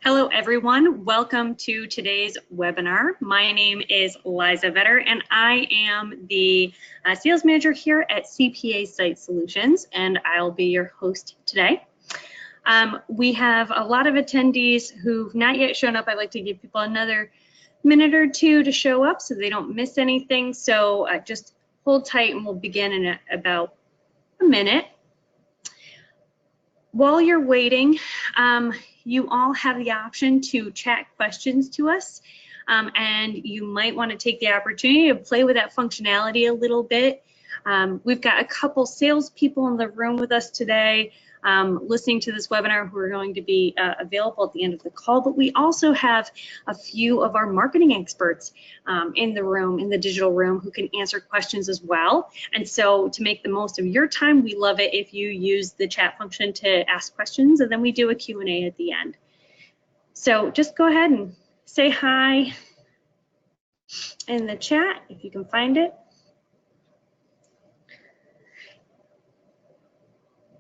Hello, everyone. Welcome to today's webinar. My name is Liza Vetter, and I am the sales manager here at CPA Site Solutions, and I'll be your host today. We have a lot of attendees who've not yet shown up. I'd like to give people another minute or two to show up so they don't miss anything. So just hold tight and we'll begin in about a minute. While you're waiting, you all have the option to chat questions to us, and you might want to take the opportunity to play with that functionality a little bit. We've got a couple salespeople in the room with us today listening to this webinar who are going to be available at the end of the call, but we also have a few of our marketing experts in the room, in the digital room, who can answer questions as well. And so to make the most of your time, we love it if you use the chat function to ask questions, and then we do a Q&A at the end. So just go ahead and say hi in the chat if you can find it.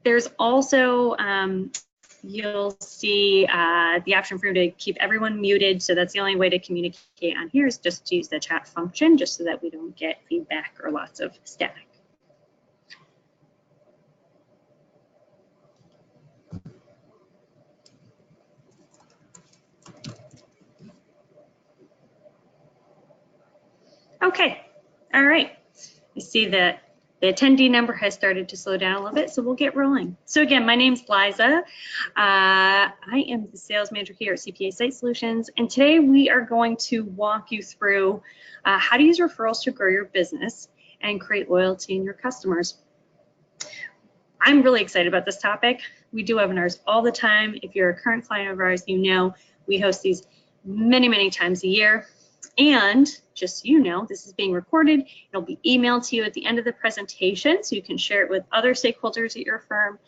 There's also, you'll see the option for you to keep everyone muted. So that's the only way to communicate on here is just to use the chat function, just so that we don't get feedback or lots of static. Okay, all right. I see that the attendee number has started to slow down a little bit, so we'll get rolling. So again, my name's Liza. I am the sales manager here at CPA Site Solutions, and today we are going to walk you through how to use referrals to grow your business and create loyalty in your customers. I'm really excited about this topic. We do webinars all the time. If you're a current client of ours, you know we host these many, many times a year. And just so you know, this is being recorded. It'll be emailed to you at the end of the presentation, so you can share it with other stakeholders at your firm,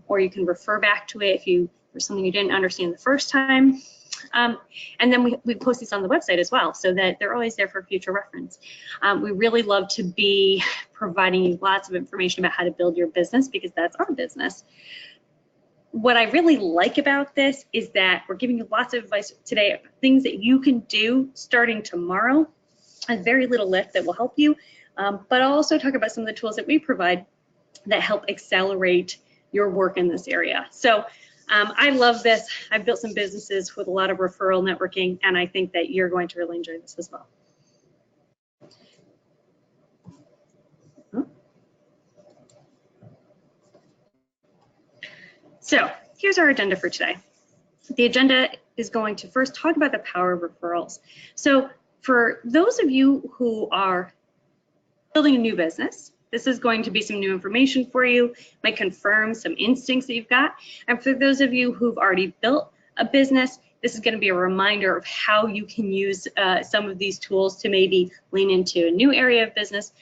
or you can refer back to it if there's something you didn't understand the first time. And then we post these on the website as well, so that they're always there for future reference. We really love to be providing you lots of information about how to build your business, because that's our business. What I really like about this is that we're giving you lots of advice today, things that you can do starting tomorrow, a very little lift that will help you, but I'll also talk about some of the tools that we provide that help accelerate your work in this area. So I love this. I've built some businesses with a lot of referral networking, and I think that you're going to really enjoy this as well. So here's our agenda for today. The agenda is going to first talk about the power of referrals. So for those of you who are building a new business, this is going to be some new information for you, might confirm some instincts that you've got. And for those of you who've already built a business, this is going to be a reminder of how you can use some of these tools to maybe lean into a new area of business.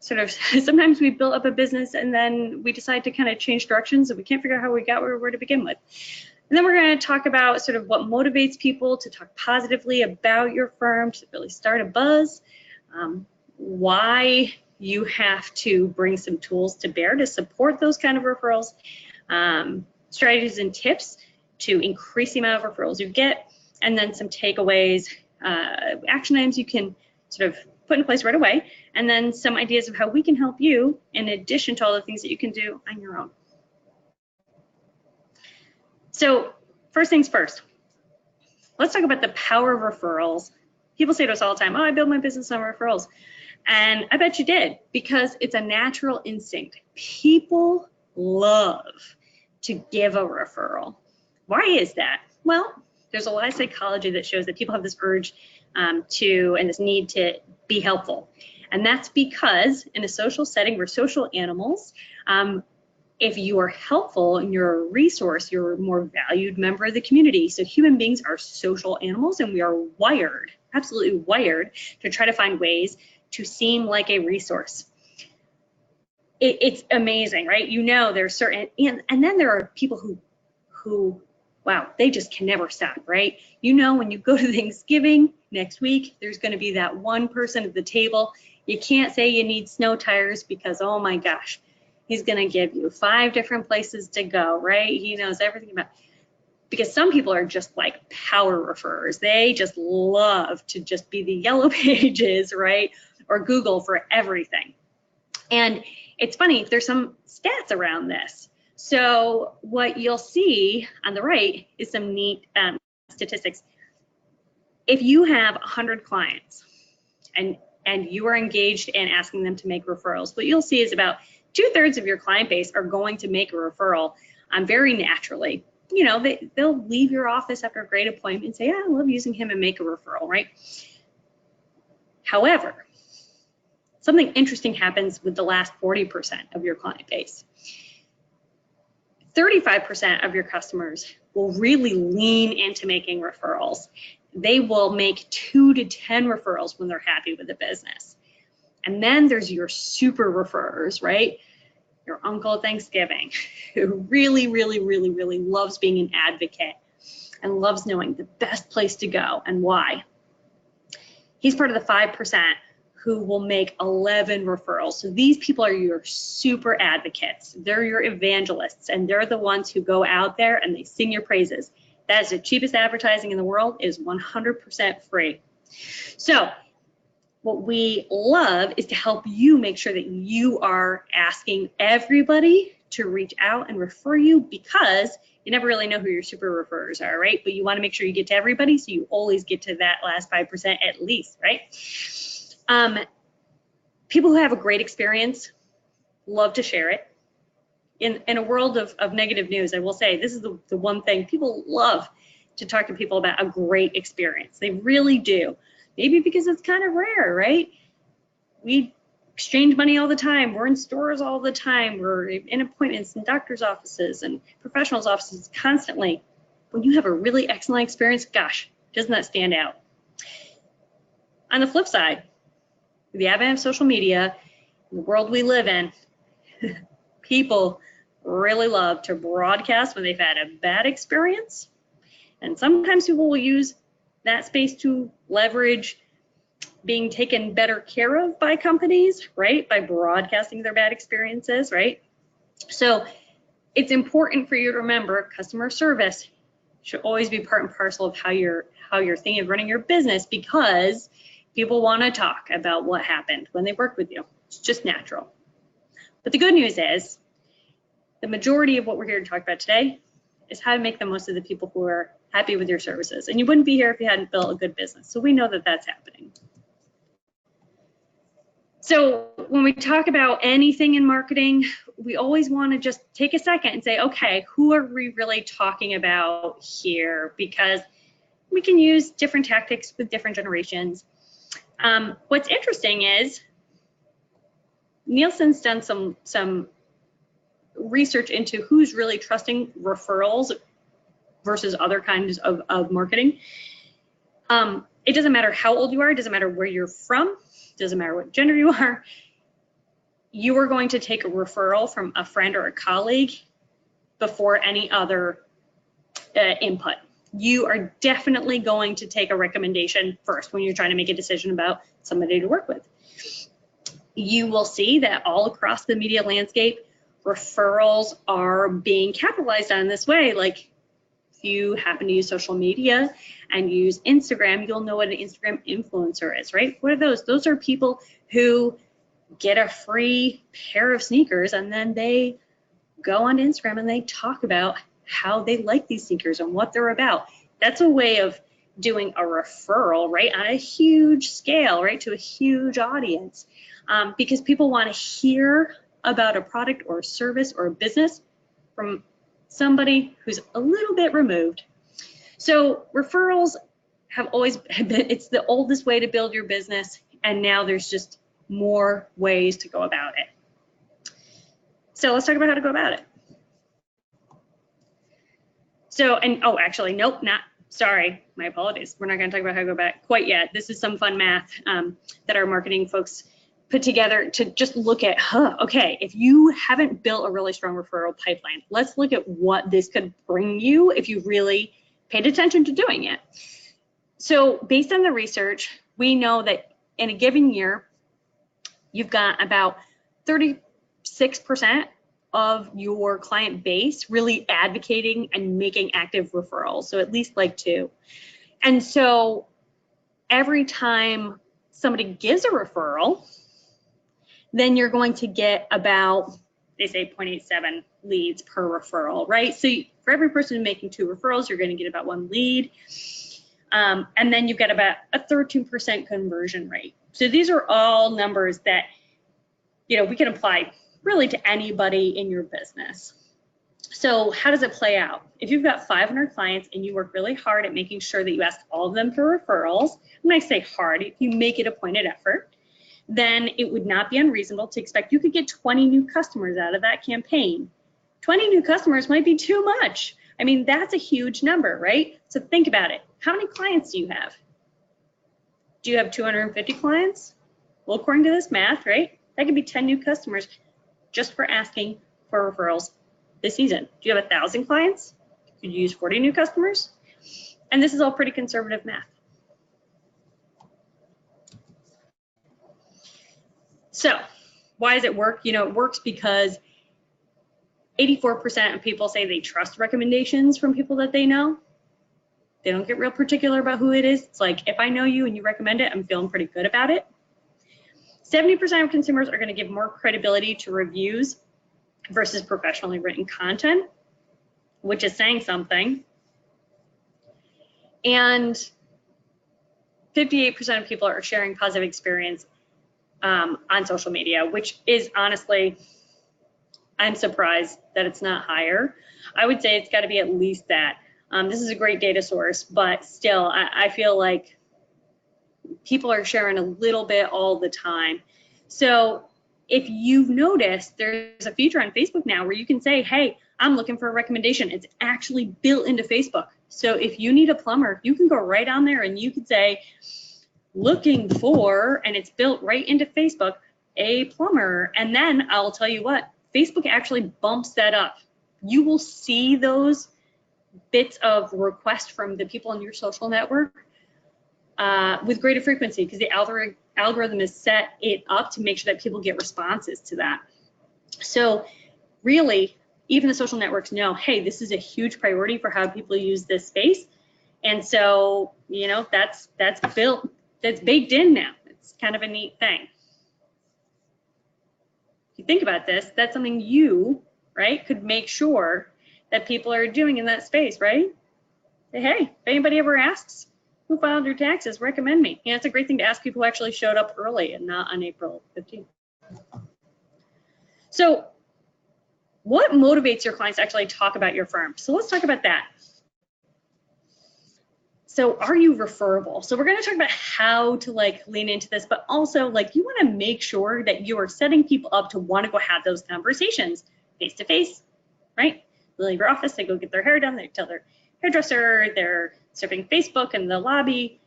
Sometimes we build up a business and then we decide to kind of change directions and we can't figure out how we got where we were to begin with. And then we're going to talk about sort of what motivates people to talk positively about your firm, to really start a buzz, why you have to bring some tools to bear to support those kind of referrals, strategies and tips to increase the amount of referrals you get, and then some takeaways, action items you can sort of put in place right away, and then some ideas of how we can help you in addition to all the things that you can do on your own. So first things first, let's talk about the power of referrals. People say to us all the time, oh, I build my business on referrals. And I bet you did, because it's a natural instinct. People love to give a referral. Why is that? Well, there's a lot of psychology that shows that people have this urge and this need to be helpful. And that's because in a social setting, we're social animals. If you are helpful and you're a resource, you're a more valued member of the community. So human beings are social animals, and we are wired, absolutely wired, to try to find ways to seem like a resource. It's amazing, right? You know, there's certain, and then there are people who, wow, they just can never stop, right? You know, when you go to Thanksgiving next week, there's going to be that one person at the table. You can't say you need snow tires because, oh my gosh, he's going to give you 5 different places to go, right? He knows everything about. because some people are just like power referrers. They just love to just be the yellow pages, right? Or Google for everything. And it's funny, there's some stats around this. So what you'll see on the right is some neat statistics. If you have 100 clients and you are engaged in asking them to make referrals, what you'll see is about 2/3 of your client base are going to make a referral very naturally. You know, they'll leave your office after a great appointment and say, yeah, I love using him, and make a referral, right? However, something interesting happens with the last 40% of your client base. 35% of your customers will really lean into making referrals. They will make 2 to 10 referrals when they're happy with the business. And then there's your super referrers, right? Your uncle at Thanksgiving, who really, really, really, really loves being an advocate and loves knowing the best place to go and why. He's part of the 5% who will make 11 referrals. So these people are your super advocates. They're your evangelists, and they're the ones who go out there and they sing your praises. That is the cheapest advertising in the world. It is 100% free. So what we love is to help you make sure that you are asking everybody to reach out and refer you, because you never really know who your super referrers are, right? But you want to make sure you get to everybody, so you always get to that last 5% at least, right? People who have a great experience love to share it. In a world of negative news, I will say this is the one thing people love to talk to people about: a great experience. They really do. Maybe because it's kind of rare, right? We exchange money all the time. We're in stores all the time. We're in appointments in doctors' offices and professionals' offices constantly. When you have a really excellent experience, gosh, doesn't that stand out? On the flip side, with the advent of social media, the world we live in, people really love to broadcast when they've had a bad experience. And sometimes people will use that space to leverage being taken better care of by companies, right? By broadcasting their bad experiences, right? So it's important for you to remember customer service should always be part and parcel of how you're thinking of running your business, because people want to talk about what happened when they work with you. It's just natural. But the good news is the majority of what we're here to talk about today is how to make the most of the people who are happy with your services. And you wouldn't be here if you hadn't built a good business. So we know that that's happening. So when we talk about anything in marketing, we always want to just take a second and say, okay, who are we really talking about here? Because we can use different tactics with different generations. What's interesting is Nielsen's done some research into who's really trusting referrals versus other kinds of marketing. It doesn't matter how old you are, it doesn't matter where you're from, it doesn't matter what gender you are. You are going to take a referral from a friend or a colleague before any other input. You are definitely going to take a recommendation first when you're trying to make a decision about somebody to work with. You will see that all across the media landscape, referrals are being capitalized on this way. Like, if you happen to use social media and use Instagram, you'll know what an Instagram influencer is, right? What are those? Those are people who get a free pair of sneakers and then they go on Instagram and they talk about how they like these sneakers and what they're about. That's a way of doing a referral, right, on a huge scale, right, to a huge audience, because people want to hear about a product or a service or a business from somebody who's a little bit removed. So referrals have always been, it's the oldest way to build your business, and now there's just more ways to go about it. So let's talk about how to go about it. So, and oh, actually, nope, not, sorry, my apologies. We're not going to talk about how to go back quite yet. This is some fun math that our marketing folks put together to just look at, okay, if you haven't built a really strong referral pipeline, let's look at what this could bring you if you really paid attention to doing it. So based on the research, we know that in a given year, you've got about 36% of your client base really advocating and making active referrals. So at least like 2. And so every time somebody gives a referral, then you're going to get about, they say 0.87 leads per referral, right? So for every person making 2 referrals, you're going to get about 1 lead. And then you've got about a 13% conversion rate. So these are all numbers that, we can apply really to anybody in your business. So how does it play out? If you've got 500 clients and you work really hard at making sure that you ask all of them for referrals, when I say hard, if you make it a pointed effort, then it would not be unreasonable to expect you could get 20 new customers out of that campaign. 20 new customers might be too much. I mean, that's a huge number, right? So think about it. How many clients do you have? Do you have 250 clients? Well, according to this math, right, that could be 10 new customers just for asking for referrals this season. Do you have 1,000 clients? Could you use 40 new customers? And this is all pretty conservative math. So why does it work? It works because 84% of people say they trust recommendations from people that they know. They don't get real particular about who it is. It's like, if I know you and you recommend it, I'm feeling pretty good about it. 70% of consumers are going to give more credibility to reviews versus professionally written content, which is saying something. And 58% of people are sharing positive experience on social media, which is honestly, I'm surprised that it's not higher. I would say it's got to be at least that. This is a great data source, but still, I feel like people are sharing a little bit all the time. So if you've noticed, there's a feature on Facebook now where you can say, hey, I'm looking for a recommendation. It's actually built into Facebook. So if you need a plumber, you can go right on there and you could say, looking for, and it's built right into Facebook, a plumber. And then I'll tell you what, Facebook actually bumps that up. You will see those bits of request from the people in your social network with greater frequency because the algorithm has set it up to make sure that people get responses to that. So really, even the social networks know, hey, this is a huge priority for how people use this space. And so, that's built, that's baked in now. It's kind of a neat thing. If you think about this, that's something you, right, could make sure that people are doing in that space, right? Say, hey, if anybody ever asks who filed your taxes, recommend me. It's a great thing to ask people who actually showed up early and not on April 15th. So what motivates your clients to actually talk about your firm? So let's talk about that. So are you referable? So we're going to talk about how to lean into this, but also you want to make sure that you are setting people up to want to go have those conversations face to face, right? They leave your office, they go get their hair done, they tell their hairdresser, they're surfing Facebook in the lobby,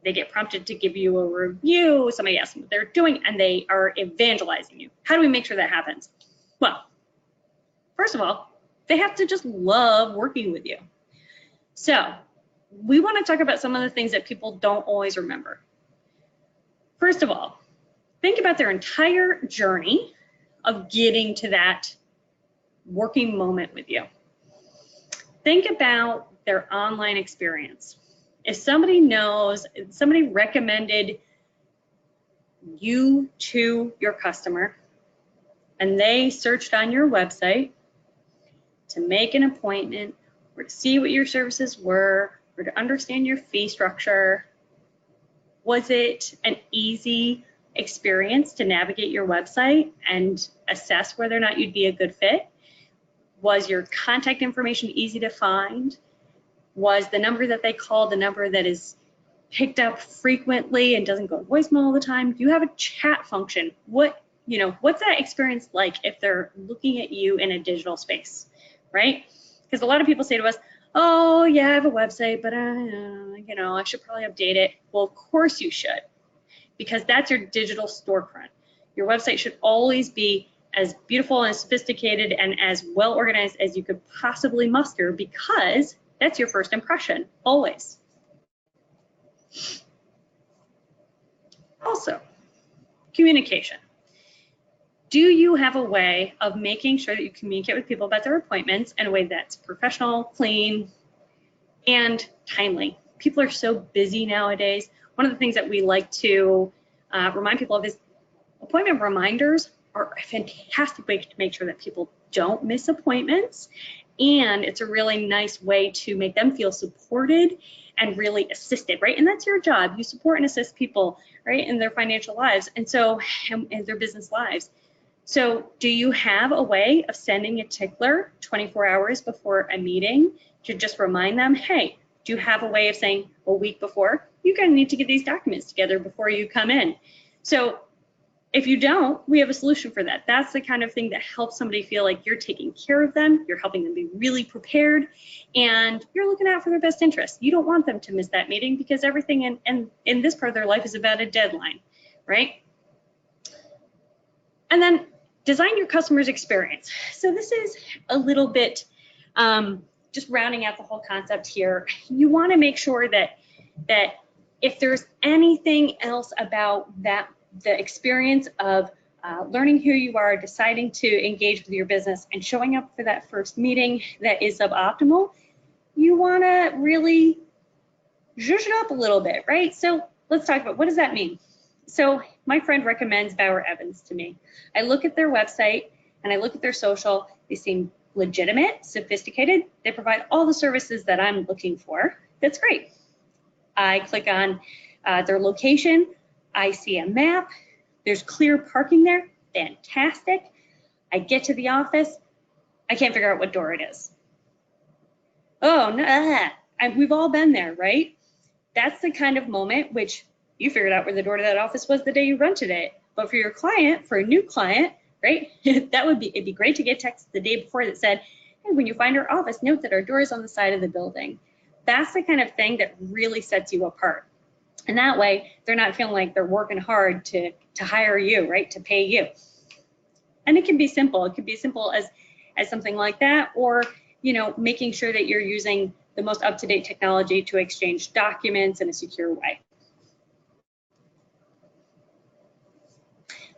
they get prompted to give you a review, somebody asks them what they're doing, and they are evangelizing you. How do we make sure that happens? Well, first of all, they have to just love working with you. So we want to talk about some of the things that people don't always remember. First of all, think about their entire journey of getting to that working moment with you. Think about their online experience. If somebody knows, if somebody recommended you to your customer and they searched on your website to make an appointment or to see what your services were or to understand your fee structure, was it an easy experience to navigate your website and assess whether or not you'd be a good fit? Was your contact information easy to find? Was the number that they called the number that is picked up frequently and doesn't go to voicemail all the time? Do you have a chat function? What's that experience like if they're looking at you in a digital space, right? Because a lot of people say to us, oh yeah, I have a website, but I should probably update it. Well, of course you should, because that's your digital storefront. Your website should always be as beautiful and sophisticated and as well organized as you could possibly muster, because that's your first impression, always. Also, communication. Do you have a way of making sure that you communicate with people about their appointments in a way that's professional, clean, and timely? People are so busy nowadays. One of the things that we like to remind people of is appointment reminders are a fantastic way to make sure that people don't miss appointments. And it's a really nice way to make them feel supported and really assisted, right? And that's your job. You support and assist people, right, in their financial lives and so in their business lives. So do you have a way of sending a tickler 24 hours before a meeting to just remind them, hey, do you have a way of saying a week before, you're going to need to get these documents together before you come in? So if you don't, we have a solution for that. That's the kind of thing that helps somebody feel like you're taking care of them, you're helping them be really prepared, and you're looking out for their best interest. You don't want them to miss that meeting because everything in this part of their life is about a deadline, right? And then design your customer's experience. So this is a little bit just rounding out the whole concept here. You want to make sure that if there's anything else about that, the experience of learning who you are, deciding to engage with your business, and showing up for that first meeting that is suboptimal, you want to really zhuzh it up a little bit, right? So let's talk about, what does that mean? So my friend recommends Bauer Evans to me. I look at their website and I look at their social. They seem legitimate, sophisticated. They provide all the services that I'm looking for. That's great. I click on their location. I see a map. There's clear parking there. Fantastic. I get to the office. I can't figure out what door it is. Oh, no. We've all been there, right? That's the kind of moment which you figured out where the door to that office was the day you rented it. But for your client, for a new client, right, it'd be great to get text the day before that said, hey, when you find our office, note that our door is on the side of the building. That's the kind of thing that really sets you apart. And that way, they're not feeling like they're working hard to hire you, right, to pay you. And it can be simple. It could be as simple as something like that, or, you know, making sure that you're using the most up-to-date technology to exchange documents in a secure way.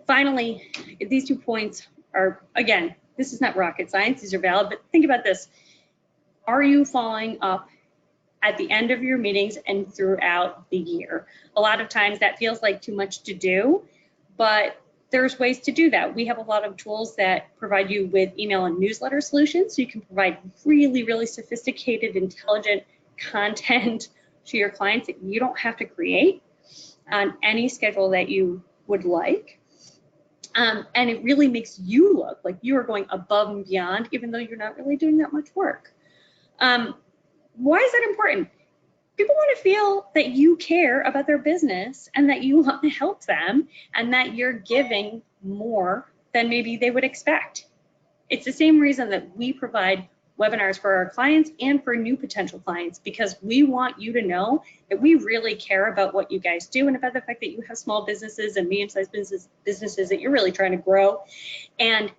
Finally, these 2 points are, again, this is not rocket science, these are valid, but think about this. Are you following up at the end of your meetings and throughout the year? A lot of times that feels like too much to do, but there's ways to do that. We have a lot of tools that provide you with email and newsletter solutions, so you can provide really, really sophisticated, intelligent content to your clients that you don't have to create on any schedule that you would like. And it really makes you look like you are going above and beyond, even though you're not really doing that much work. Why is that important? People want to feel that you care about their business and that you want to help them and that you're giving more than maybe they would expect. It's the same reason that we provide webinars for our clients and for new potential clients, because we want you to know that we really care about what you guys do and about the fact that you have small businesses and medium-sized businesses that you're really trying to grow. And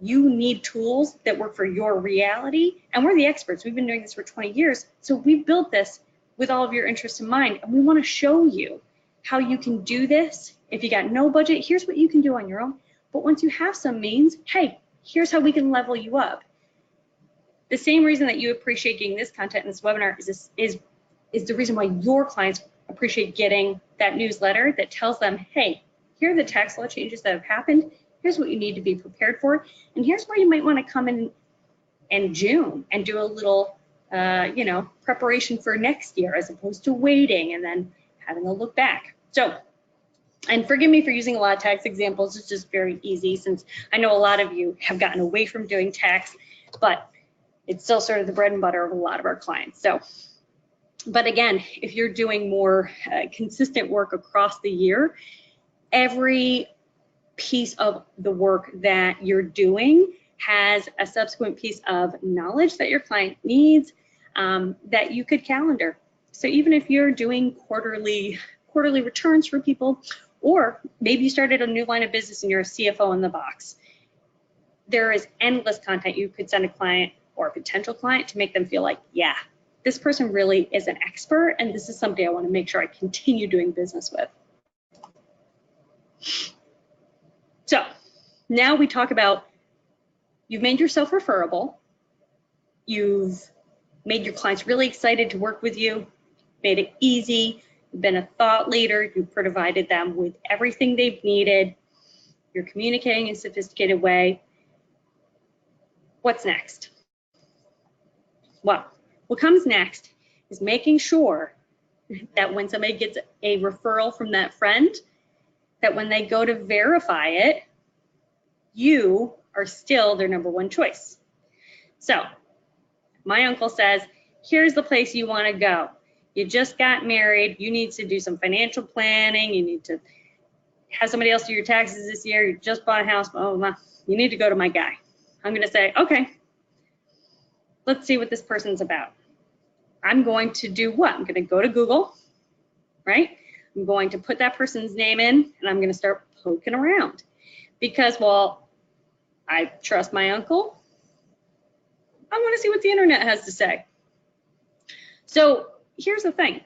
you need tools that work for your reality. And we're the experts. We've been doing this for 20 years. So we've built this with all of your interests in mind. And we want to show you how you can do this. If you got no budget, here's what you can do on your own. But once you have some means, hey, here's how we can level you up. The same reason that you appreciate getting this content in this webinar is the reason why your clients appreciate getting that newsletter that tells them, hey, here are the tax law changes that have happened. Here's what you need to be prepared for. And here's where you might want to come in June and do a little, preparation for next year, as opposed to waiting and then having a look back. So, and forgive me for using a lot of tax examples. It's just very easy, since I know a lot of you have gotten away from doing tax, but it's still sort of the bread and butter of a lot of our clients. So, but again, if you're doing more consistent work across the year, every piece of the work that you're doing has a subsequent piece of knowledge that your client needs that you could calendar. So even if you're doing quarterly returns for people, or maybe you started a new line of business and you're a CFO in the box, there is endless content you could send a client or a potential client to make them feel like, yeah, this person really is an expert, and this is somebody I want to make sure I continue doing business with. So Now we talk about you've made yourself referable. You've made your clients really excited to work with you, made it easy. You've been a thought leader. You've provided them with everything they've needed. You're communicating in a sophisticated way. What's next? Well, what comes next is making sure that when somebody gets a referral from that friend, that when they go to verify it, you are still their #1 choice. So my uncle says, here's the place you want to go. You just got married. You need to do some financial planning. You need to have somebody else do your taxes this year. You just bought a house. Oh, you need to go to my guy. I'm going to say, okay, let's see what this person's about. I'm going to do what? I'm going to go to Google, right? I'm going to put that person's name in, and I'm going to start poking around. Because while I trust my uncle, I want to see what the internet has to say. So here's the thing.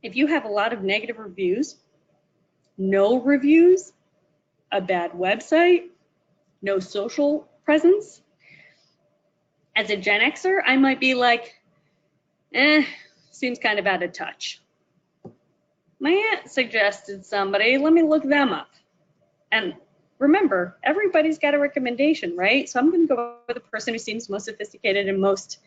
If you have a lot of negative reviews, no reviews, a bad website, no social presence, as a Gen Xer, I might be like, seems kind of out of touch. My aunt suggested somebody, let me look them up. And remember, everybody's got a recommendation, right? So I'm going to go with the person who seems most sophisticated and most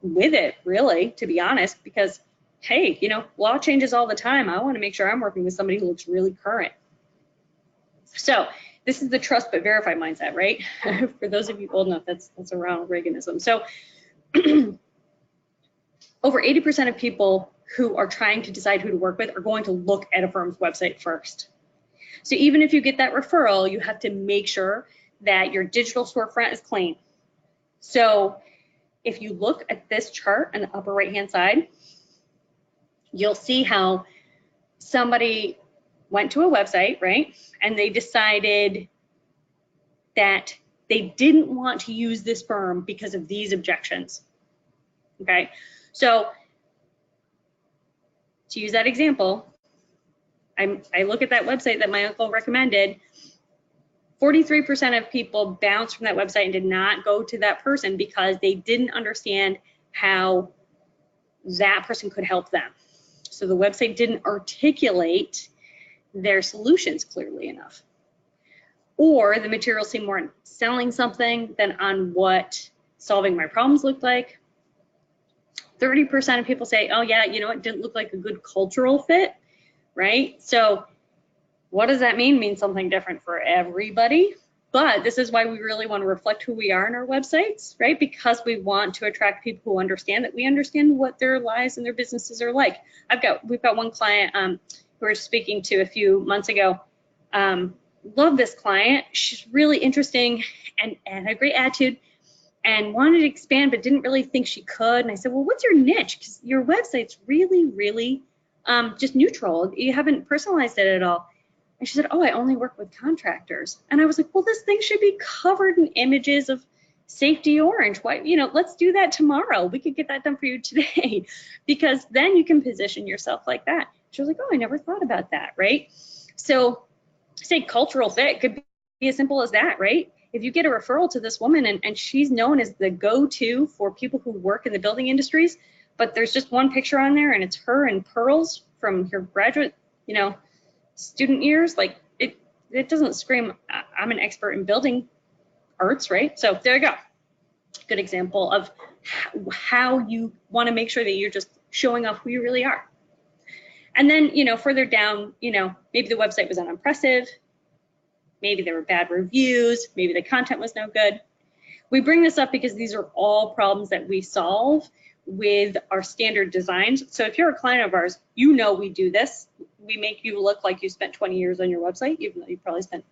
with it, really, to be honest, because, hey, you know, law changes all the time. I want to make sure I'm working with somebody who looks really current. So this is the trust but verify mindset, right? For those of you old enough, that's around Reaganism. So over 80% of people who are trying to decide who to work with are going to look at a firm's website first. So even if you get that referral, you have to make sure that your digital storefront is clean. So if you look at this chart on the upper right-hand side, you'll see how somebody went to a website, right? And they decided that they didn't want to use this firm because of these objections. Okay, so to use that example, I look at that website that my uncle recommended. 43% of people bounced from that website and did not go to that person because they didn't understand how that person could help them. So the website didn't articulate their solutions clearly enough. Or the materials seemed more on selling something than on what solving my problems looked like. 30% of people say, oh yeah, you know, it didn't look like a good cultural fit, right? So what does that mean? It means something different for everybody. But this is why we really want to reflect who we are in our websites, right? Because we want to attract people who understand that we understand what their lives and their businesses are like. We've got one client who we were speaking to a few months ago. Love this client. She's really interesting and had a great attitude and wanted to expand, but didn't really think she could. And I said, well, what's your niche? Because your website's really, really just neutral. You haven't personalized it at all. And she said, oh, I only work with contractors. And I was like, well, this thing should be covered in images of safety orange. Why, you know, let's do that tomorrow. We could get that done for you today, because then you can position yourself like that. She was like, oh, I never thought about that, right? So say cultural fit could be as simple as that, right? If you get a referral to this woman and she's known as the go-to for people who work in the building industries, but there's just one picture on there and it's her in pearls from her graduate, you know, student years, like it doesn't scream, I'm an expert in building arts, right? So there you go. Good example of how you want to make sure that you're just showing off who you really are. And then, you know, further down, you know, maybe the website was unimpressive, maybe there were bad reviews, maybe the content was no good. We bring this up because these are all problems that we solve with our standard designs. So if you're a client of ours, you know we do this. We make you look like you spent 20 years on your website, even though you probably spent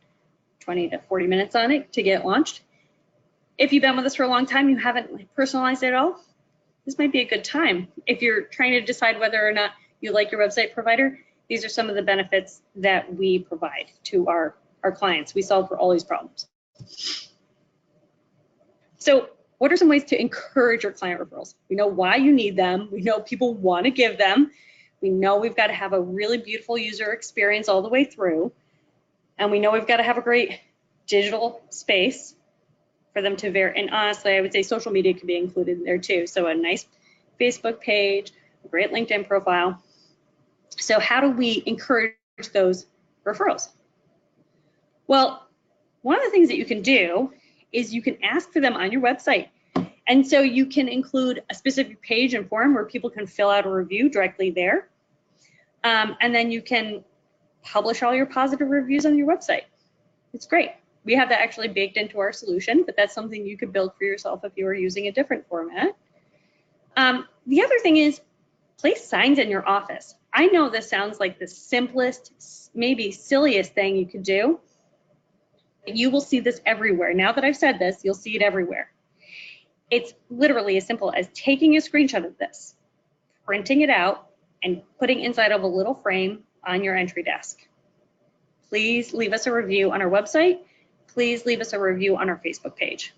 20 to 40 minutes on it to get launched. If you've been with us for a long time, you haven't personalized it at all, this might be a good time. If you're trying to decide whether or not you like your website provider, these are some of the benefits that we provide to our clients. We solve for all these problems. So what are some ways to encourage your client referrals? We know why you need them. We know people want to give them. We know we've got to have a really beautiful user experience all the way through. And we know we've got to have a great digital space for them to and honestly, I would say social media could be included in there too. So a nice Facebook page, a great LinkedIn profile. So how do we encourage those referrals? Well, one of the things that you can do is you can ask for them on your website. And so you can include a specific page and form where people can fill out a review directly there. And then you can publish all your positive reviews on your website. It's great. We have that actually baked into our solution, but that's something you could build for yourself if you were using a different format. The other thing is place signs in your office. I know this sounds like the simplest, maybe silliest thing you could do. You will see this everywhere. Now that I've said this, you'll see it everywhere. It's literally as simple as taking a screenshot of this, printing it out, and putting inside of a little frame on your entry desk. Please leave us a review on our website. Please leave us a review on our Facebook page.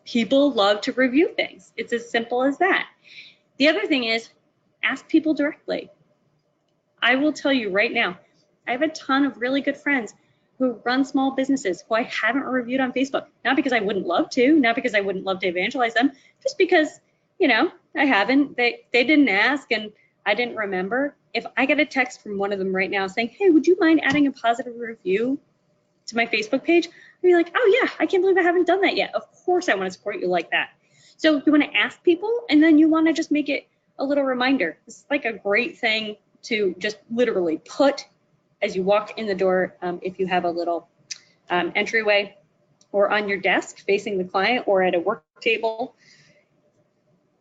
People love to review things. It's as simple as that. The other thing is ask people directly. I will tell you right now, I have a ton of really good friends who run small businesses who I haven't reviewed on Facebook. Not because I wouldn't love to, not because I wouldn't love to evangelize them, just because, you know, I haven't. They didn't ask and I didn't remember. If I get a text from one of them right now saying, hey, would you mind adding a positive review to my Facebook page? I'd be like, oh yeah, I can't believe I haven't done that yet. Of course I want to support you like that. So you want to ask people and then you want to just make it a little reminder. It's like a great thing to just literally put as you walk in the door, if you have a little entryway or on your desk facing the client or at a work table,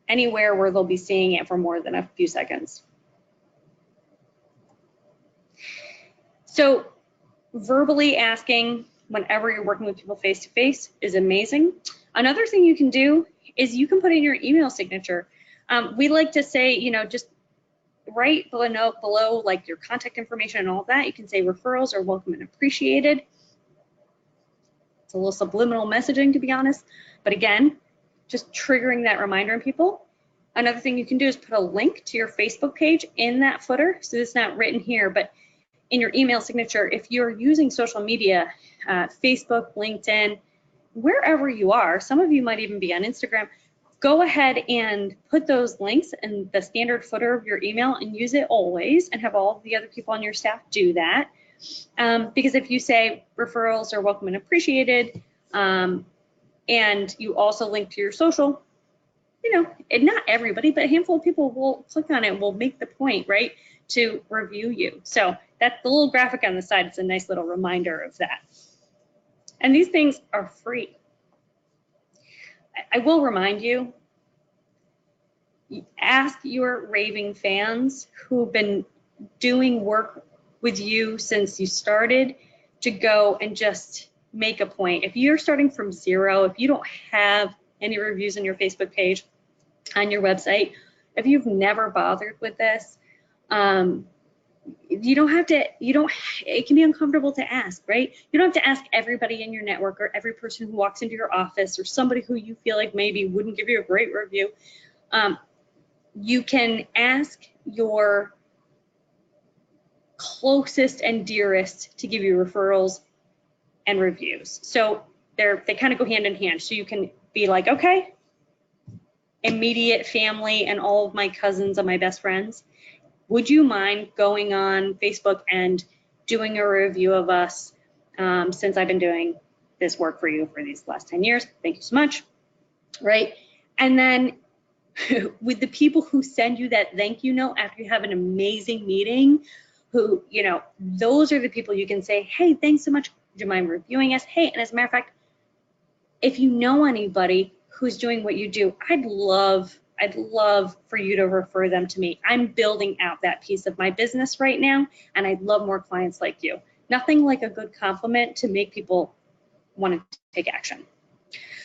anywhere where they'll be seeing it for more than a few seconds. So verbally asking whenever you're working with people face to face is amazing. Another thing you can do is you can put in your email signature. We like to say, you know, just right below like your contact information and all that, you can say referrals are welcome and appreciated. It's a little subliminal messaging, to be honest, but again, just triggering that reminder in people. Another thing you can do is put a link to your Facebook page in that footer. So it's not written here, but in your email signature, if you're using social media, Facebook, LinkedIn, wherever you are, some of you might even be on Instagram, go ahead and put those links in the standard footer of your email and use it always and have all of the other people on your staff do that. Because if you say referrals are welcome and appreciated, and you also link to your social, you know, and not everybody, but a handful of people will click on it and will make the point, right, to review you. So that's the little graphic on the side. It's a nice little reminder of that. And these things are free. I will remind you, ask your raving fans who've been doing work with you since you started to go and just make a point. If you're starting from zero, if you don't have any reviews on your Facebook page, on your website, if you've never bothered with this, you don't have to, it can be uncomfortable to ask, right? You don't have to ask everybody in your network or every person who walks into your office or somebody who you feel like maybe wouldn't give you a great review. You can ask your closest and dearest to give you referrals and reviews. So they kind of go hand in hand. So you can be like, okay, immediate family and all of my cousins and my best friends, would you mind going on Facebook and doing a review of us since I've been doing this work for you for these last 10 years? Thank you so much, right? And then with the people who send you that thank you note after you have an amazing meeting, who, you know, those are the people you can say, hey, thanks so much. Would you mind reviewing us? Hey, and as a matter of fact, if you know anybody who's doing what you do, I'd love for you to refer them to me. I'm building out that piece of my business right now, and I'd love more clients like you. Nothing like a good compliment to make people want to take action.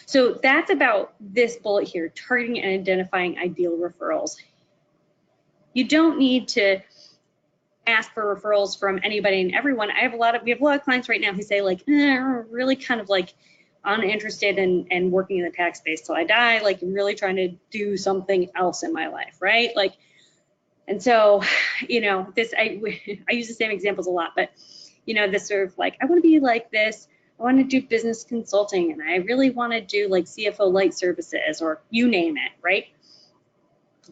So that's about this bullet here, targeting and identifying ideal referrals. You don't need to ask for referrals from anybody and everyone. We have a lot of clients right now who say like, really kind of like uninterested in working in the tax space till I die. Like I'm really trying to do something else in my life, right? Like, and so, you know, I use the same examples a lot, but you know, this sort of like, I want to be like this I want to do business consulting, and I really want to do like CFO light services, or you name it, right?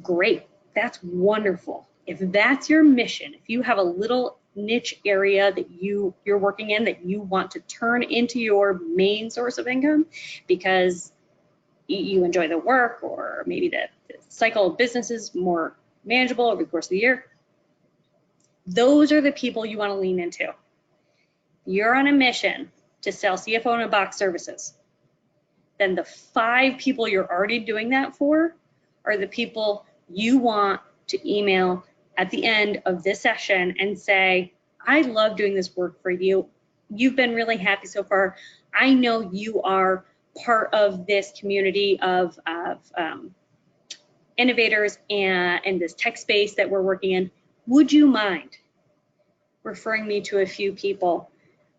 Great, that's wonderful. If that's your mission, if you have a little niche area that you're working in that you want to turn into your main source of income because you enjoy the work, or maybe the cycle of business is more manageable over the course of the year, those are the people you want to lean into. You're on a mission to sell CFO in a box services, then the 5 people you're already doing that for are the people you want to email at the end of this session and say, I love doing this work for you. You've been really happy so far. I know you are part of this community of innovators and this tech space that we're working in. Would you mind referring me to a few people?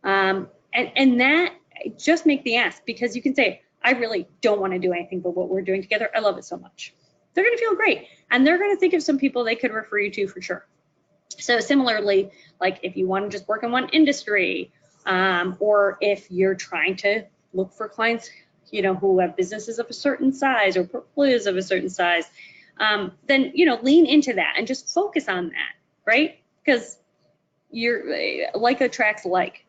And that, just make the ask, because you can say, I really don't want to do anything but what we're doing together. I love it so much. They're going to feel great. And they're going to think of some people they could refer you to for sure. So similarly, like if you want to just work in one industry, or if you're trying to look for clients, who have businesses of a certain size or portfolios of a certain size, then, lean into that and just focus on that, right? Because like attracts like.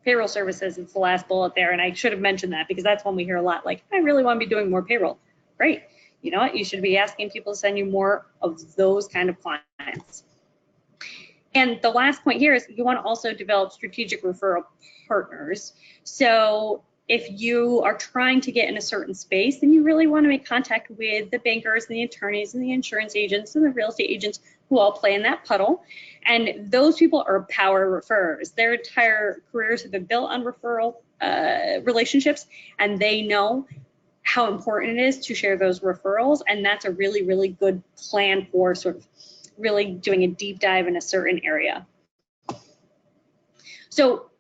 Payroll services is the last bullet there, and I should have mentioned that because that's one we hear a lot, like, I really want to be doing more payroll. Great. You know what? You should be asking people to send you more of those kind of clients. And the last point here is you want to also develop strategic referral partners. So if you are trying to get in a certain space, then you really want to make contact with the bankers and the attorneys and the insurance agents and the real estate agents who all play in that puddle. And those people are power referrers. Their entire careers have been built on referral relationships, and they know how important it is to share those referrals. And that's a really, really good plan for sort of really doing a deep dive in a certain area. So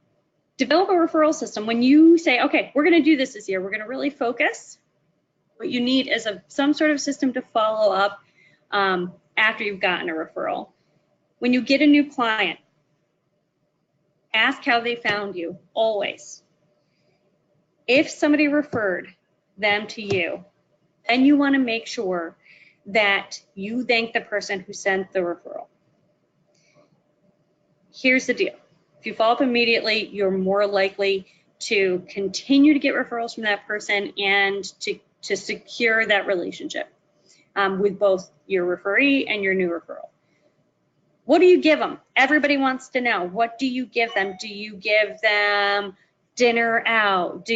develop a referral system. When you say, okay, we're going to do this year, we're going to really focus, what you need is some sort of system to follow up after you've gotten a referral. When you get a new client, ask how they found you, always. If somebody referred them to you, then you want to make sure that you thank the person who sent the referral. Here's the deal. If you follow up immediately, you're more likely to continue to get referrals from that person and to secure that relationship with both your referee and your new referral. What do you give them? Everybody wants to know. What do you give them? Do you give them dinner out?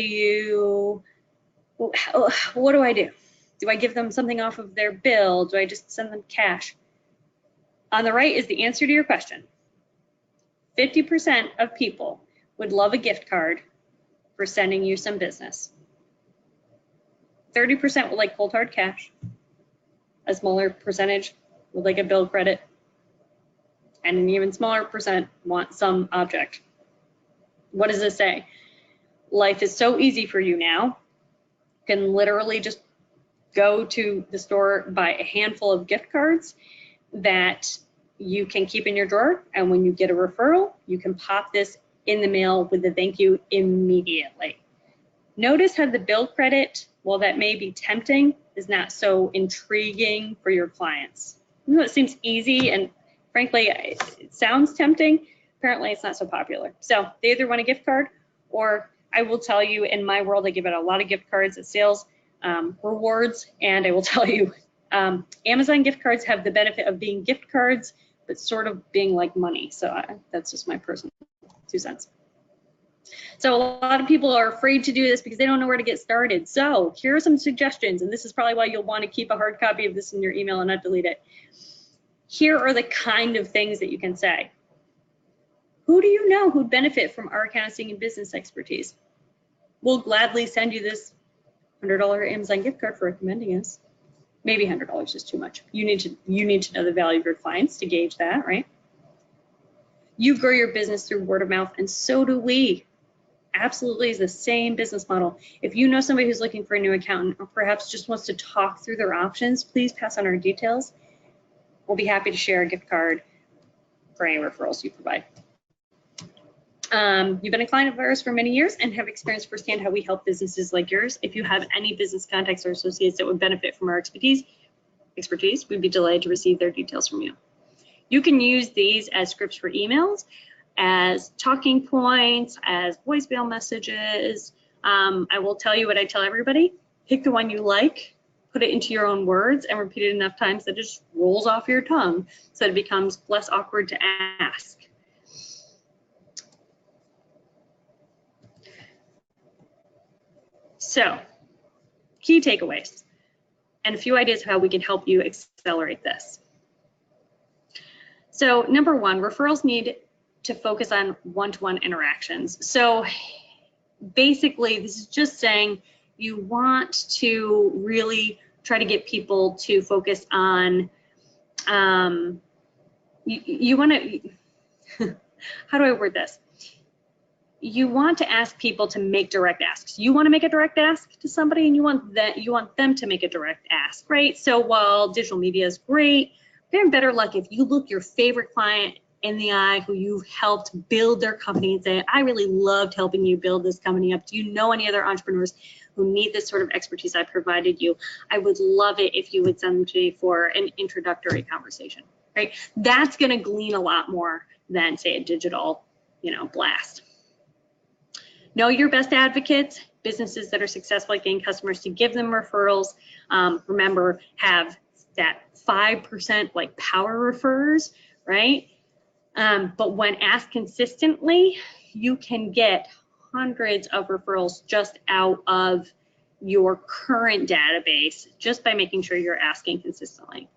What do I do? Do I give them something off of their bill? Do I just send them cash? On the right is the answer to your question. 50% of people would love a gift card for sending you some business. 30% would like cold hard cash. A smaller percentage would like a bill credit. And an even smaller percent want some object. What does this say? Life is so easy for you now. You can literally just go to the store, buy a handful of gift cards that you can keep in your drawer, and when you get a referral, you can pop this in the mail with a thank you immediately. Notice how the bill credit, while that may be tempting, is not so intriguing for your clients. Even though it seems easy and frankly, it sounds tempting, apparently it's not so popular. So they either want a gift card, or I will tell you, in my world, I give out a lot of gift cards at sales rewards, and I will tell you, Amazon gift cards have the benefit of being gift cards, but sort of being like money. So that's just my personal 2 cents. So a lot of people are afraid to do this because they don't know where to get started. So here are some suggestions, and this is probably why you'll want to keep a hard copy of this in your email and not delete it. Here are the kind of things that you can say. Who do you know who'd benefit from our accounting and business expertise? We'll gladly send you this $100 Amazon gift card for recommending us. Maybe $100 is too much. You need to know the value of your clients to gauge that, right? You grow your business through word of mouth, and so do we. Absolutely is the same business model. If you know somebody who's looking for a new accountant, or perhaps just wants to talk through their options, please pass on our details. We'll be happy to share a gift card for any referrals you provide. You've been a client of ours for many years and have experienced firsthand how we help businesses like yours. If you have any business contacts or associates that would benefit from our expertise, we'd be delighted to receive their details from you. You can use these as scripts for emails, as talking points, as voicemail messages. I will tell you what I tell everybody. Pick the one you like, put it into your own words, and repeat it enough times that it just rolls off your tongue so that it becomes less awkward to ask. So, key takeaways and a few ideas of how we can help you accelerate this. So, number one, referrals need to focus on one-to-one interactions. So, basically, this is just saying you want to really try to get people to focus on, you want to, how do I word this? You want to ask people to make direct asks. You want to make a direct ask to somebody, and you want them to make a direct ask, right? So while digital media is great, you're in better luck if you look your favorite client in the eye who you've helped build their company and say, I really loved helping you build this company up. Do you know any other entrepreneurs who need this sort of expertise I provided you? I would love it if you would send them to me for an introductory conversation, right? That's going to glean a lot more than, say, a digital, blast. Know your best advocates, businesses that are successful at getting customers, to give them referrals. Remember, have that 5% like power refers, right? But when asked consistently, you can get hundreds of referrals just out of your current database just by making sure you're asking consistently.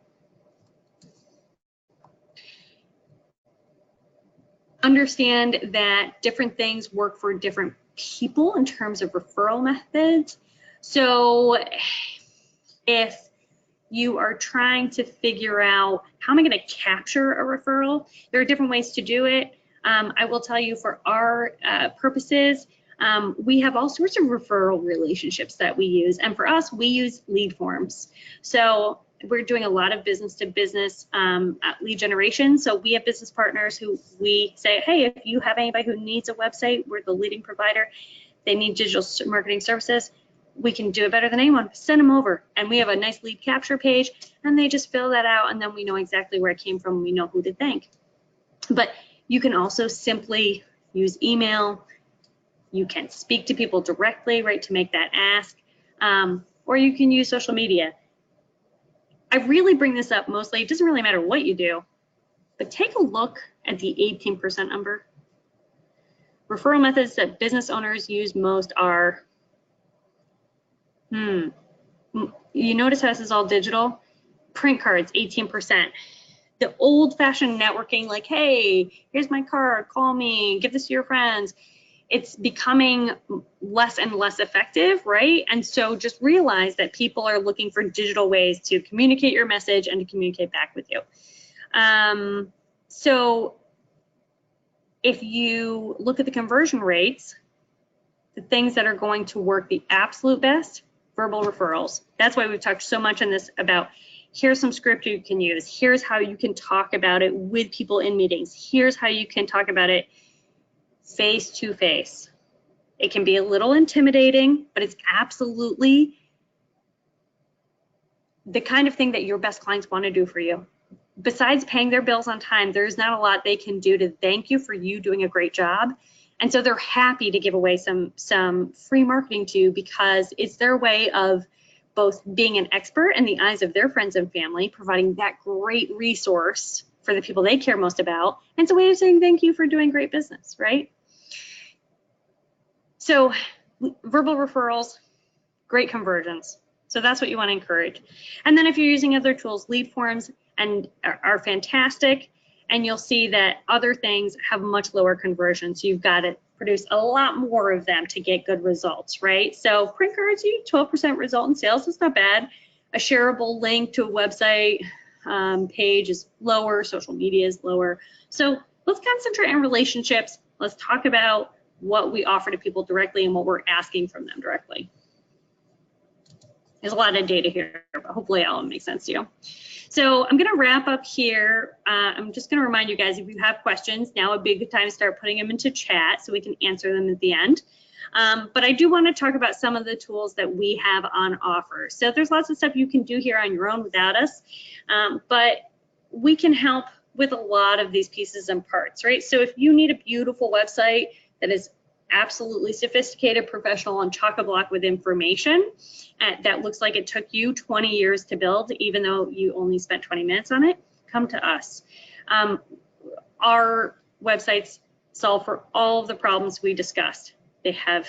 Understand that different things work for different people in terms of referral methods. So if you are trying to figure out how am I going to capture a referral, there are different ways to do it. I will tell you, for our purposes, we have all sorts of referral relationships that we use. And for us, we use lead forms. So we're doing a lot of business-to-business lead generation. So we have business partners who we say, hey, if you have anybody who needs a website, we're the leading provider, they need digital marketing services, we can do it better than anyone. Send them over, and we have a nice lead capture page, and they just fill that out, and then we know exactly where it came from. We know who to thank. But you can also simply use email. You can speak to people directly, right, to make that ask, or you can use social media. I really bring this up mostly, it doesn't really matter what you do, but take a look at the 18% number. Referral methods that business owners use most are, you notice how this is all digital? Print cards, 18%. The old-fashioned networking, like, hey, here's my card, call me, give this to your friends, it's becoming less and less effective, right? And so just realize that people are looking for digital ways to communicate your message and to communicate back with you. So if you look at the conversion rates, the things that are going to work the absolute best, verbal referrals. That's why we've talked so much in this about, here's some script you can use. Here's how you can talk about it with people in meetings. Here's how you can talk about it face to face. It can be a little intimidating, but it's absolutely the kind of thing that your best clients want to do for you. Besides paying their bills on time, there's not a lot they can do to thank you for you doing a great job. And so they're happy to give away some free marketing to you, because it's their way of both being an expert in the eyes of their friends and family, providing that great resource for the people they care most about. And it's a way of saying thank you for doing great business, right? So verbal referrals, great conversions. So that's what you want to encourage. And then if you're using other tools, lead forms and are fantastic, and you'll see that other things have much lower conversion. So you've got to produce a lot more of them to get good results, right? So print cards, you 12% result in sales. That's not bad. A shareable link to a website page is lower. Social media is lower. So let's concentrate on relationships. Let's talk about what we offer to people directly and what we're asking from them directly. There's a lot of data here, but hopefully it all makes sense to you. So I'm going to wrap up here. I'm just going to remind you guys, if you have questions, now would be a good time to start putting them into chat so we can answer them at the end. But I do want to talk about some of the tools that we have on offer. So there's lots of stuff you can do here on your own without us, but we can help with a lot of these pieces and parts, right? So if you need a beautiful website that is absolutely sophisticated, professional, and chock-a-block with information that looks like it took you 20 years to build, even though you only spent 20 minutes on it, come to us. Our websites solve for all of the problems we discussed. They have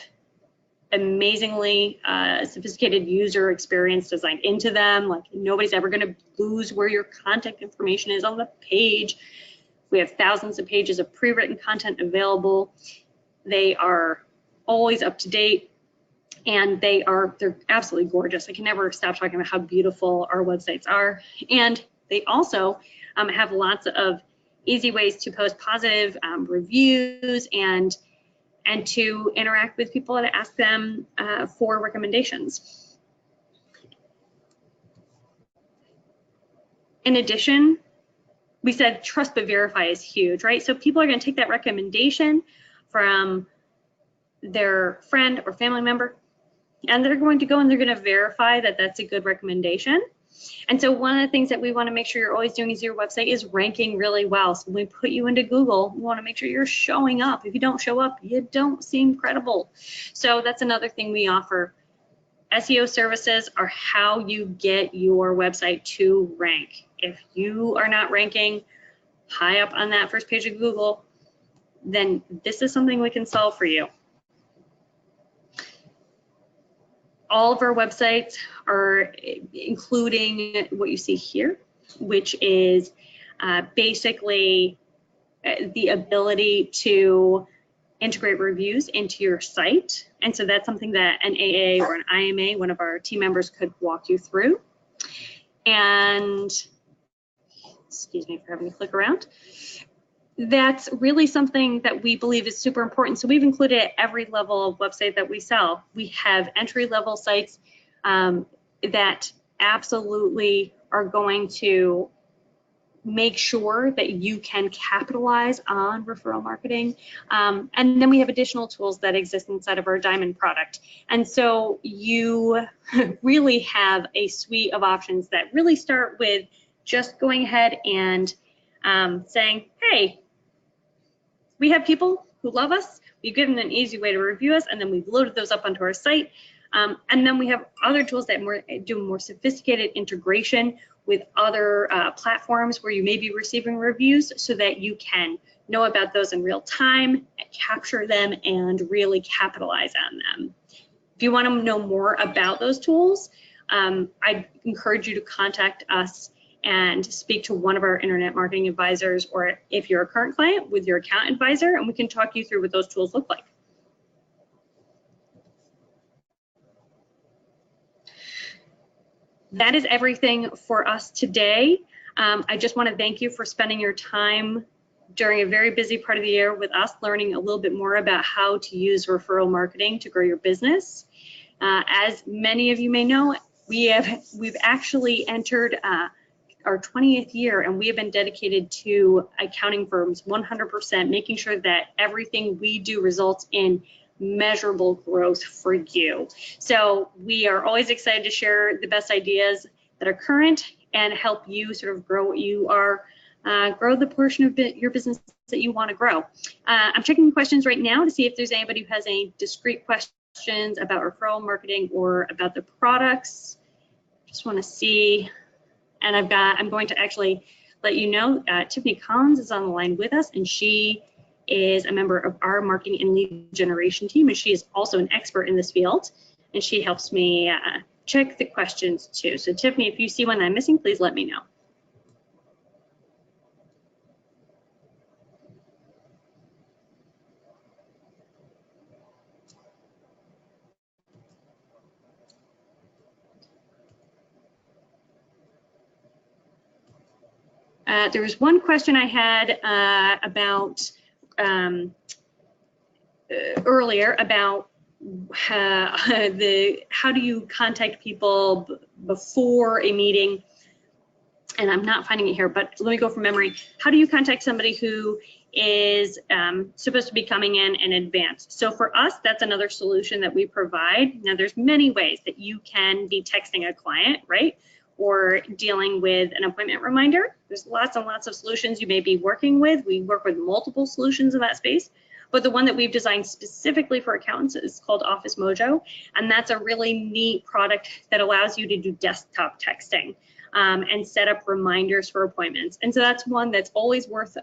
amazingly sophisticated user experience designed into them. Like, nobody's ever going to lose where your contact information is on the page. We have thousands of pages of pre-written content available. They are always up to date, and they're absolutely gorgeous. I can never stop talking about how beautiful our websites are. And they also have lots of easy ways to post positive reviews and to interact with people and ask them for recommendations. In addition, we said trust but verify is huge, right? So people are going to take that recommendation from their friend or family member, and they're going to go and they're going to verify that that's a good recommendation. And so one of the things that we want to make sure you're always doing is your website is ranking really well. So when we put you into Google, we want to make sure you're showing up. If you don't show up, you don't seem credible. So that's another thing we offer. SEO services are how you get your website to rank. If you are not ranking high up on that first page of Google, then this is something we can solve for you. All of our websites are including what you see here, which is basically the ability to integrate reviews into your site. And so that's something that an AA or an IMA, one of our team members, could walk you through. And excuse me for having to click around. That's really something that we believe is super important. So we've included at every level of website that we sell. We have entry-level sites that absolutely are going to make sure that you can capitalize on referral marketing. And then we have additional tools that exist inside of our Diamond product. And so you really have a suite of options that really start with just going ahead and saying, hey, we have people who love us, we've given an easy way to review us, and then we've loaded those up onto our site. And then we have other tools that do more sophisticated integration with other platforms where you may be receiving reviews so that you can know about those in real time, capture them, and really capitalize on them. If you want to know more about those tools, I encourage you to contact us and speak to one of our internet marketing advisors, or if you're a current client, with your account advisor, and we can talk you through what those tools look like. That is everything for us today. I just want to thank you for spending your time during a very busy part of the year with us, learning a little bit more about how to use referral marketing to grow your business. As many of you may know, we've actually entered our 20th year, and we have been dedicated to accounting firms 100%, making sure that everything we do results in measurable growth for you. So we are always excited to share the best ideas that are current and help you sort of grow what you are, grow the portion of your business that you want to grow. I'm checking questions right now to see if there's anybody who has any discrete questions about referral marketing or about the products. Just want to see. And I'm going to actually let you know, Tiffany Collins is on the line with us, and she is a member of our marketing and lead generation team, and she is also an expert in this field, and she helps me check the questions too. So Tiffany, if you see one that I'm missing, please let me know. There was one question I had about earlier about how do you contact people before a meeting? And I'm not finding it here, but let me go from memory. How do you contact somebody who is supposed to be coming in advance? So for us, that's another solution that we provide. Now, there's many ways that you can be texting a client, right? Or dealing with an appointment reminder. There's lots and lots of solutions you may be working with. We work with multiple solutions in that space. But the one that we've designed specifically for accountants is called Office Mojo. And that's a really neat product that allows you to do desktop texting. And set up reminders for appointments. And so that's one that's always worth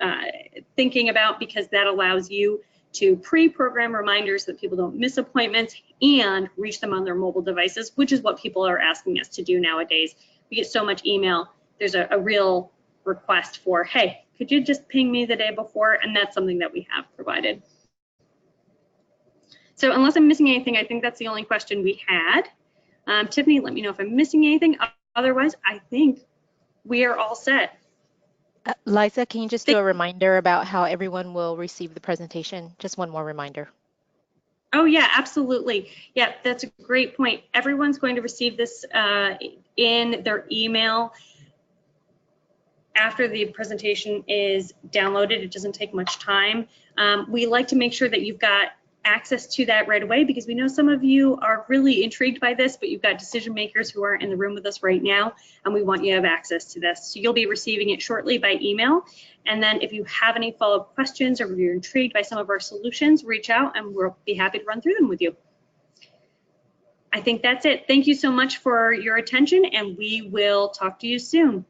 thinking about, because that allows you to pre-program reminders so that people don't miss appointments and reach them on their mobile devices, which is what people are asking us to do nowadays. We get so much email. There's a real request for, hey, could you just ping me the day before? And that's something that we have provided. So unless I'm missing anything, I think that's the only question we had. Tiffany, let me know if I'm missing anything. Otherwise, I think we are all set. Liza, can you just do a reminder about how everyone will receive the presentation? Just one more reminder. Oh, yeah, absolutely. Yeah, that's a great point. Everyone's going to receive this in their email after the presentation is downloaded. It doesn't take much time. We like to make sure that you've got access to that right away, because we know some of you are really intrigued by this, but you've got decision makers who aren't in the room with us right now, and we want you to have access to this. So you'll be receiving it shortly by email. And then if you have any follow-up questions or if you're intrigued by some of our solutions, reach out and we'll be happy to run through them with you. I think that's it. Thank you so much for your attention, and we will talk to you soon.